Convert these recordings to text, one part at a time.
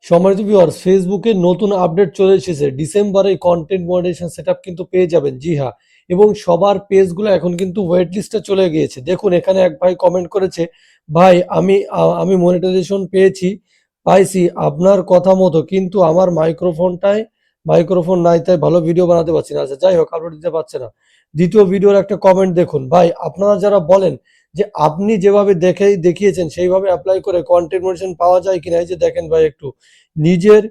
সম্মানিত ভিউয়ার্স, ফেসবুকে নতুন আপডেট চলে এসেছে। ডিসেম্বরে কন্টেন্ট মনিটাইজেশন সেটআপ কিন্তু পেয়ে যাবেন। জি হ্যাঁ, এবং সবার পেজগুলো এখন কিন্তু ওয়েট লিস্টে চলে গিয়েছে। দেখুন এখানে এক ভাই কমেন্ট করেছে, ভাই আমি মনিটাইজেশন পাইছি আপনার কথা মতো, কিন্তু আমার মাইক্রোফোন নাই, তাই ভালো ভিডিও বানাতে পারছি না। আচ্ছা যাই হোক, আপলোড দিতে পারছে না। দ্বিতীয় ভিডিওর একটা কমেন্ট দেখুন, ভাই আপনারা যারা বলেন যে আপনি যেভাবে দেখিয়েছেন সেইভাবে অ্যাপ্লাই করে কন্টেন্ট মনিটাইজেশন পাওয়া যায় কিনা, এই যে দেখেন ভাই একটু নিজের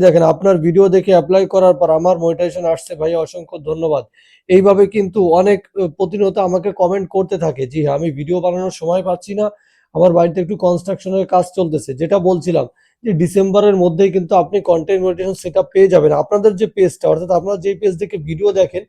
দেখেন, আপনার ভিডিও দেখে অ্যাপ্লাই করার পর আমার মনিটাইজেশন আসছে। ভাই অসংখ্য ধন্যবাদ। এইভাবে কিন্তু অনেক প্রতিনিয়ত আমাকে কমেন্ট করতে থাকে। জি হ্যাঁ, আমি ভিডিও বানানোর সময় পাচ্ছি না, আমার বাড়িতে একটু কনস্ট্রাকশনের কাজ চলতেছে। যেটা বলছিলাম যে ডিসেম্বরের মধ্যেই কিন্তু আপনি কন্টেন্ট মনিটাইজেশন সেটআপ পেয়ে যাবেন। আপনাদের যে পেজটা, অর্থাৎ আপনারা যে পেজ থেকে ভিডিও দেখেন,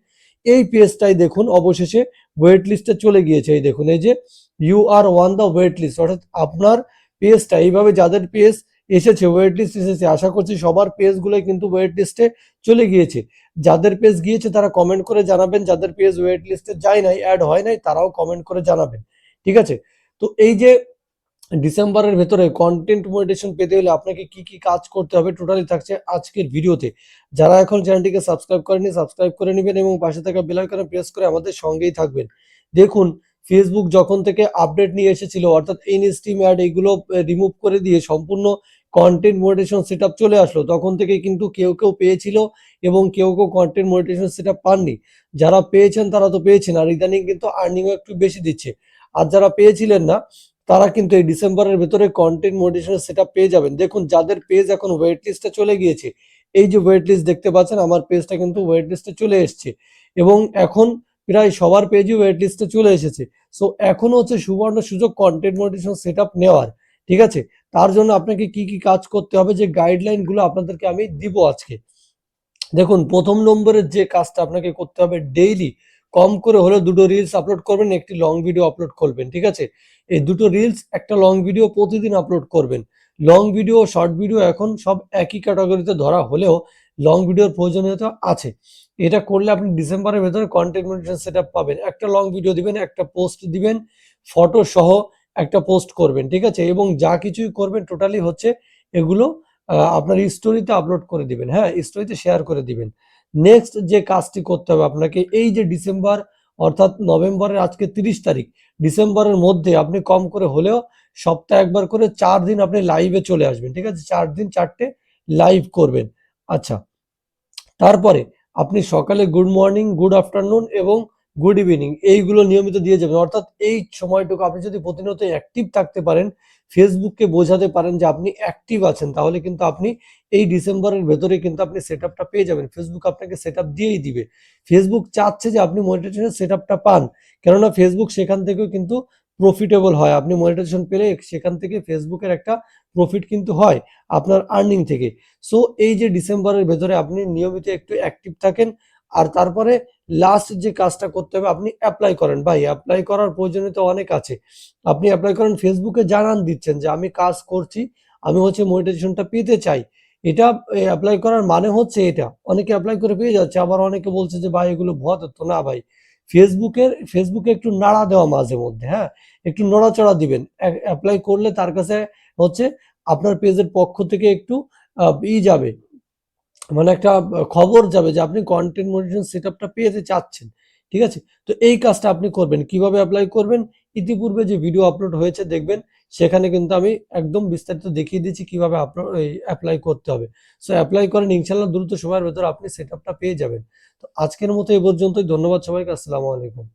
এই পেজটাই দেখুন অবশেষে ওয়েট লিস্টে চলে গিয়েছে। এই দেখুন, এই যে you are one the wait list, অর্থাৎ আপনার পেজটা এইভাবে যাদের পেজ এসেছে, ওয়েট লিস্ট এসেছে, আশা করছি সবার পেজগুলোই কিন্তু ওয়েট লিস্টে চলে গিয়েছে। যাদের পেজ গিয়েছে তারা কমেন্ট করে জানাবেন, যাদের পেজ ওয়েট লিস্টে যায় নাই, অ্যাড হয় নাই, তারাও কমেন্ট করে জানাবেন। ঠিক আছে? তো এই যে ডিসেম্বরের ভেতরে কন্টেন্ট মনিটাইজেশন পেতে হলে আপনাকে কি কি কাজ করতে হবে টোটালি থাকছে আজকের ভিডিওতে। যারা এখন চ্যানেলটিকে সাবস্ক্রাইব করেনি, সাবস্ক্রাইব করে নেবেন এবং পাশে থাকা বেল আইকনে প্রেস করে আমাদের সঙ্গেই থাকবেন। দেখুন, ফেসবুক যখন থেকে আপডেট নিয়ে এসেছিল, অর্থাৎ ইনস্ট্রিম অ্যাড এগুলো রিমুভ করে দিয়ে সম্পূর্ণ কন্টেন্ট মনিটাইজেশন সেটআপ চলে আসলো, তখন থেকে কিন্তু কেউ পেয়েছিল এবং কেউ কন্টেন্ট মনিটাইজেশন সেটআপ পাননি। যারা পেয়েছেন তারা তো পেয়েছেন, আর ইদানিং কিন্তু আর্নিংও একটু বেশি দিচ্ছে। আর যারা পেয়েছিলেন না, তারা কিন্তু এই ডিসেম্বরের ভেতরে কন্টেন্ট মনিটাইজেশন সেটআপ পেয়ে যাবেন। দেখুন যাদের পেজ এখন ওয়েট লিস্টে চলে গিয়েছে, এই যে ওয়েট লিস্ট দেখতে পাচ্ছেন, আমার পেজটা কিন্তু ওয়েট লিস্টে চলে এসেছে এবং এখন প্রায় সবার পেজই ওয়েট লিস্টে চলে এসেছে। সো এখন হচ্ছে সুবর্ণ সুযোগ কন্টেন্ট মনিটাইজেশন সেটআপ নেওয়ার। ঠিক আছে? তার জন্য আপনাকে কি কি কাজ করতে হবে, যে গাইডলাইন গুলো আপনাদেরকে আমি দিব আজকে। দেখুন, প্রথম নম্বরের যে কাজটা আপনাকে করতে হবে, ডেইলি কম করে হলেও দুটো রিলস আপলোড করবেন, একটি লং ভিডিও আপলোড করবেন। ঠিক আছে? এই দুটো রিলস, একটা লং ভিডিও প্রতিদিন আপলোড করবেন। লং ভিডিও, শর্ট ভিডিও এখন সব একই ক্যাটাগরিতে ধরা হলেও লং ভিডিওর প্রয়োজনীয়তা আছে। এটা করলে আপনি ডিসেম্বরের ভেতরে কন্টেন্ট মনিটাইজেশন সেটআপ পাবেন। একটা লং ভিডিও দিবেন, একটা পোস্ট দিবেন, ফটো সহ একটা পোস্ট করবেন। ঠিক আছে? এবং যা কিছুই করবেন টোটালি হচ্ছে এগুলো আপনার স্টোরিতে আপলোড করে দিবেন। হ্যাঁ, স্টোরিতে শেয়ার করে দিবেন। নেক্সট যে কাজটি করতে হবে আপনাকে, এই যে ডিসেম্বর, অর্থাৎ নভেম্বরের আজকে ৩০ তারিখ, ডিসেম্বরের মধ্যে আপনি কম করে হলেও সপ্তাহে একবার করে ৪ দিন আপনি লাইভে চলে আসবেন। ঠিক আছে? ৪ দিন ৪ টে লাইভ করবেন। আচ্ছা, তারপরে আপনি সকালে গুড মর্নিং, গুড আফটারনুন এবং গুড ইভিনিং এইগুলো নিয়মিত দিয়ে যাবেন। অর্থাৎ এই সময়টুকু আপনি যদি প্রতিনিয়ত অ্যাক্টিভ থাকতে পারেন, ফেসবুককে বোঝাতে পারেন যে আপনি অ্যাক্টিভ আছেন, তাহলে কিন্তু আপনি এই ডিসেম্বরের ভেতরে কিন্তু আপনি সেটআপটা পেয়ে যাবেন। ফেসবুক আপনাকে সেটআপ দিয়েই দিবে। ফেসবুক চাচ্ছে যে আপনি মনিটাইজেশন সেটআপটা পান। কেননা ফেসবুক সেখান থেকেও কিন্তু প্রফিটেবল হয়। আপনি মনিটাইজেশন পেলে সেখান থেকে ফেসবুকের একটা প্রফিট কিন্তু হয় আপনার আর্নিং থেকে। সো এই যে ডিসেম্বরের ভেতরে আপনি নিয়মিত একটু অ্যাক্টিভ থাকেন। আর তারপরে লাস্ট যে কাজটা করতে হবে, আপনি অ্যাপ্লাই করেন। ভাই অ্যাপ্লাই করার প্রয়োজনীয়তা অনেক আছে। আপনি অ্যাপ্লাই করেন, ফেসবুকে জানান দিচ্ছেন যে আমি কাজ করছি, আমি হচ্ছে মনিটাইজেশনটা পেতে চাই। এটা অ্যাপ্লাই করার মানে হচ্ছে এটা। অনেকে অ্যাপ্লাই করে পেয়ে যাচ্ছে, আবার অনেকে বলছে যে ভাই এগুলো ভুয়া তথ্য। না ভাই, ফেসবুকে একটু নাড়া দেওয়া মাঝে মধ্যে, হ্যাঁ? একটু নড়াচড়া দিবেন। অ্যাপ্লাই করলে তার কাছে হচ্ছে আপনার পেজের পক্ষ থেকে একটু যাবে, মানে একটা খবর যাবে যে আপনি কন্টেন্ট মনিটাইজেশন সেটআপটা পেতে চাচ্ছেন। ঠিক আছে? তো এই কাজটা আপনি করবেন। কিভাবে এপ্লাই করবেন? ইতিপূর্বে যে ভিডিও আপলোড হয়েছে দেখবেন, সেখানে কিন্তু আমি একদম বিস্তারিত দেখিয়ে দিয়েছি কিভাবে এপ্লাই করতে হবে। সো এপ্লাই করেন, ইনশাআল্লাহ দ্রুত সময়ের ভেতরে আপনি সেটআপটা পেয়ে যাবেন। তো আজকের মতো এ পর্যন্তই। ধন্যবাদ সবাইকে। আসসালামু আলাইকুম।